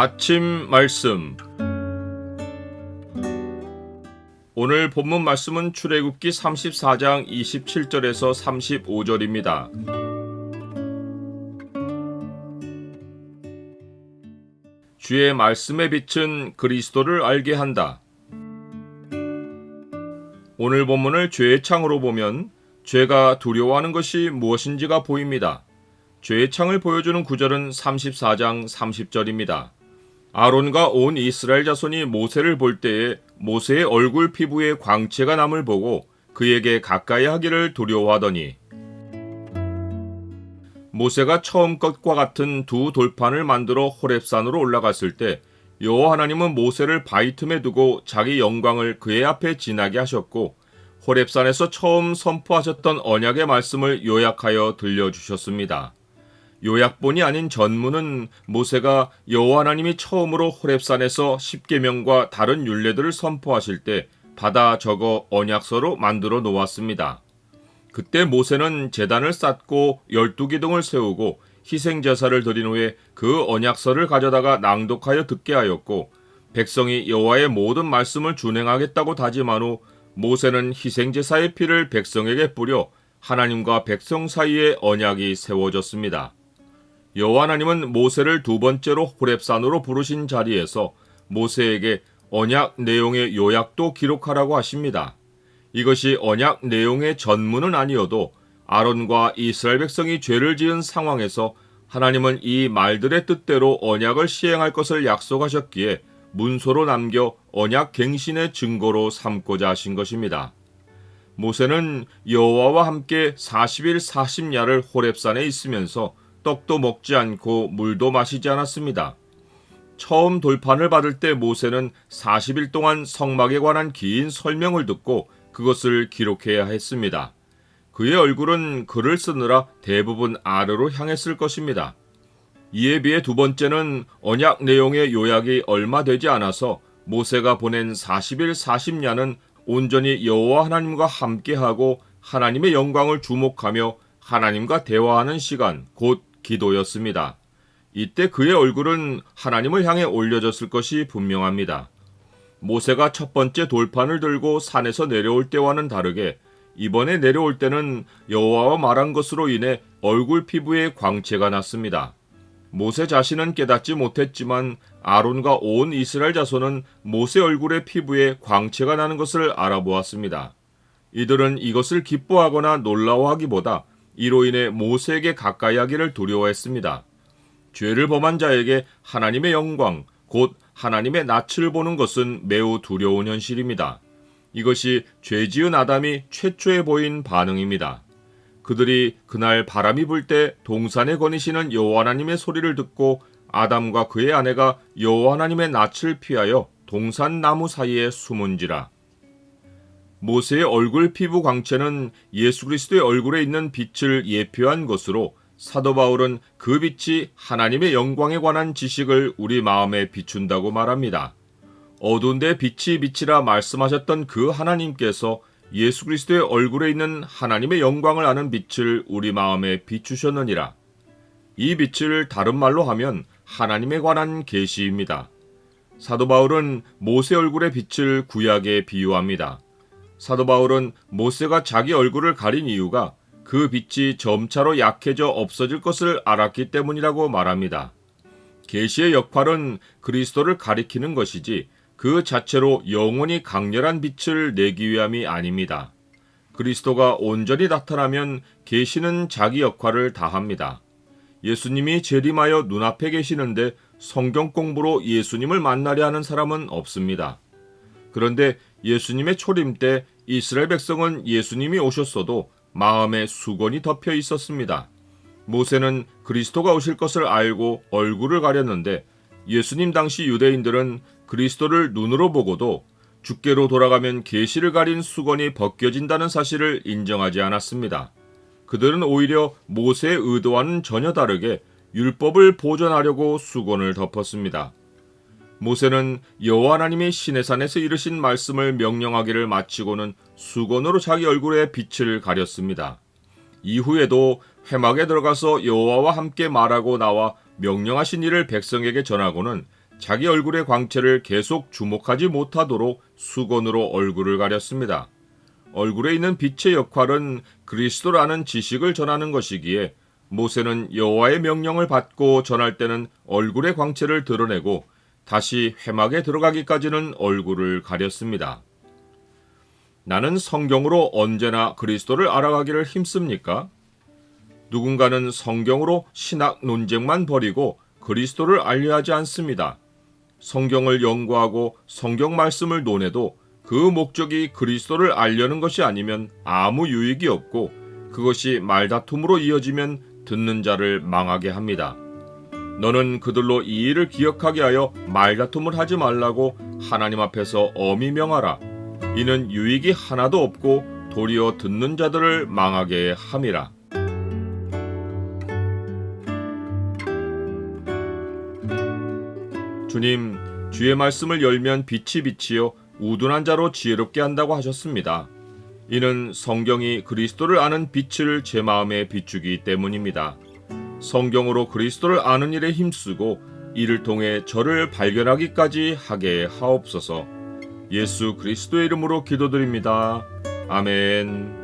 아침 말씀. 오늘 본문 말씀은 출애굽기 34장 27절에서 35절입니다. 주의 말씀의 빛은 그리스도를 알게 한다. 오늘 본문을 죄의 창으로 보면 죄가 두려워하는 것이 무엇인지가 보입니다. 죄의 창을 보여주는 구절은 34장 30절입니다. 아론과 온 이스라엘 자손이 모세를 볼 때에 모세의 얼굴 피부에 광채가 남을 보고 그에게 가까이 하기를 두려워하더니, 모세가 처음 것과 같은 두 돌판을 만들어 호렙산으로 올라갔을 때 여호와 하나님은 모세를 바위 틈에 두고 자기 영광을 그의 앞에 지나게 하셨고, 호렙산에서 처음 선포하셨던 언약의 말씀을 요약하여 들려주셨습니다. 요약본이 아닌 전문은 모세가 여호와 하나님이 처음으로 호렙산에서 십계명과 다른 율례들을 선포하실 때 받아 적어 언약서로 만들어 놓았습니다. 그때 모세는 제단을 쌓고 12기둥을 세우고 희생제사를 드린 후에 그 언약서를 가져다가 낭독하여 듣게 하였고, 백성이 여호와의 모든 말씀을 준행하겠다고 다짐한 후 모세는 희생제사의 피를 백성에게 뿌려 하나님과 백성 사이에 언약이 세워졌습니다. 여호와 하나님은 모세를 두 번째로 호렙산으로 부르신 자리에서 모세에게 언약 내용의 요약도 기록하라고 하십니다. 이것이 언약 내용의 전문은 아니어도 아론과 이스라엘 백성이 죄를 지은 상황에서 하나님은 이 말들의 뜻대로 언약을 시행할 것을 약속하셨기에 문서로 남겨 언약 갱신의 증거로 삼고자 하신 것입니다. 모세는 여호와와 함께 40일 40야를 호렙산에 있으면서 떡도 먹지 않고 물도 마시지 않았습니다. 처음 돌판을 받을 때 모세는 40일 동안 성막에 관한 긴 설명을 듣고 그것을 기록해야 했습니다. 그의 얼굴은 글을 쓰느라 대부분 아래로 향했을 것입니다. 이에 비해 두 번째는 언약 내용의 요약이 얼마 되지 않아서 모세가 보낸 40일 40야는 온전히 여호와 하나님과 함께하고 하나님의 영광을 주목하며 하나님과 대화하는 시간, 곧 기도였습니다. 이때 그의 얼굴은 하나님을 향해 올려졌을 것이 분명합니다. 모세가 첫 번째 돌판을 들고 산에서 내려올 때와는 다르게 이번에 내려올 때는 여호와와 말한 것으로 인해 얼굴 피부에 광채가 났습니다. 모세 자신은 깨닫지 못했지만 아론과 온 이스라엘 자손은 모세 얼굴의 피부에 광채가 나는 것을 알아보았습니다. 이들은 이것을 기뻐하거나 놀라워하기보다 이로 인해 모세에게 가까이 하기를 두려워했습니다. 죄를 범한 자에게 하나님의 영광, 곧 하나님의 낯을 보는 것은 매우 두려운 현실입니다. 이것이 죄 지은 아담이 최초에 보인 반응입니다. 그들이 그날 바람이 불 때 동산에 거니시는 여호와 하나님의 소리를 듣고 아담과 그의 아내가 여호와 하나님의 낯을 피하여 동산 나무 사이에 숨은지라. 모세의 얼굴 피부 광채는 예수 그리스도의 얼굴에 있는 빛을 예표한 것으로 사도 바울은 그 빛이 하나님의 영광에 관한 지식을 우리 마음에 비춘다고 말합니다. 어두운 데 빛이 비치라 말씀하셨던 그 하나님께서 예수 그리스도의 얼굴에 있는 하나님의 영광을 아는 빛을 우리 마음에 비추셨느니라. 이 빛을 다른 말로 하면 하나님에 관한 계시입니다. 사도 바울은 모세 얼굴의 빛을 구약에 비유합니다. 사도 바울은 모세가 자기 얼굴을 가린 이유가 그 빛이 점차로 약해져 없어질 것을 알았기 때문이라고 말합니다. 계시의 역할은 그리스도를 가리키는 것이지 그 자체로 영원히 강렬한 빛을 내기 위함이 아닙니다. 그리스도가 온전히 나타나면 계시는 자기 역할을 다합니다. 예수님이 재림하여 눈앞에 계시는데 성경 공부로 예수님을 만나려 하는 사람은 없습니다. 그런데 예수님의 초림 때 이스라엘 백성은 예수님이 오셨어도 마음에 수건이 덮여 있었습니다. 모세는 그리스도가 오실 것을 알고 얼굴을 가렸는데 예수님 당시 유대인들은 그리스도를 눈으로 보고도 주께로 돌아가면 계시를 가린 수건이 벗겨진다는 사실을 인정하지 않았습니다. 그들은 오히려 모세의 의도와는 전혀 다르게 율법을 보존하려고 수건을 덮었습니다. 모세는 여호와 하나님이 시내산에서 이르신 말씀을 명령하기를 마치고는 수건으로 자기 얼굴에 빛을 가렸습니다. 이후에도 회막에 들어가서 여호와와 함께 말하고 나와 명령하신 일을 백성에게 전하고는 자기 얼굴의 광채를 계속 주목하지 못하도록 수건으로 얼굴을 가렸습니다. 얼굴에 있는 빛의 역할은 그리스도라는 지식을 전하는 것이기에 모세는 여호와의 명령을 받고 전할 때는 얼굴의 광채를 드러내고 다시 회막에 들어가기까지는 얼굴을 가렸습니다. 나는 성경으로 언제나 그리스도를 알아가기를 힘씁니까? 누군가는 성경으로 신학 논쟁만 벌이고 그리스도를 알려 하지 않습니다. 성경을 연구하고 성경 말씀을 논해도 그 목적이 그리스도를 알려는 것이 아니면 아무 유익이 없고 그것이 말다툼으로 이어지면 듣는 자를 망하게 합니다. 너는 그들로 이 일을 기억하게 하여 말다툼을 하지 말라고 하나님 앞에서 엄히 명하라. 이는 유익이 하나도 없고 도리어 듣는 자들을 망하게 함이라. 주님, 주의 말씀을 열면 빛이 비치어 우둔한 자로 지혜롭게 한다고 하셨습니다. 이는 성경이 그리스도를 아는 빛을 제 마음에 비추기 때문입니다. 성경으로 그리스도를 아는 일에 힘쓰고 이를 통해 저를 발견하기까지 하게 하옵소서. 예수 그리스도의 이름으로 기도드립니다. 아멘.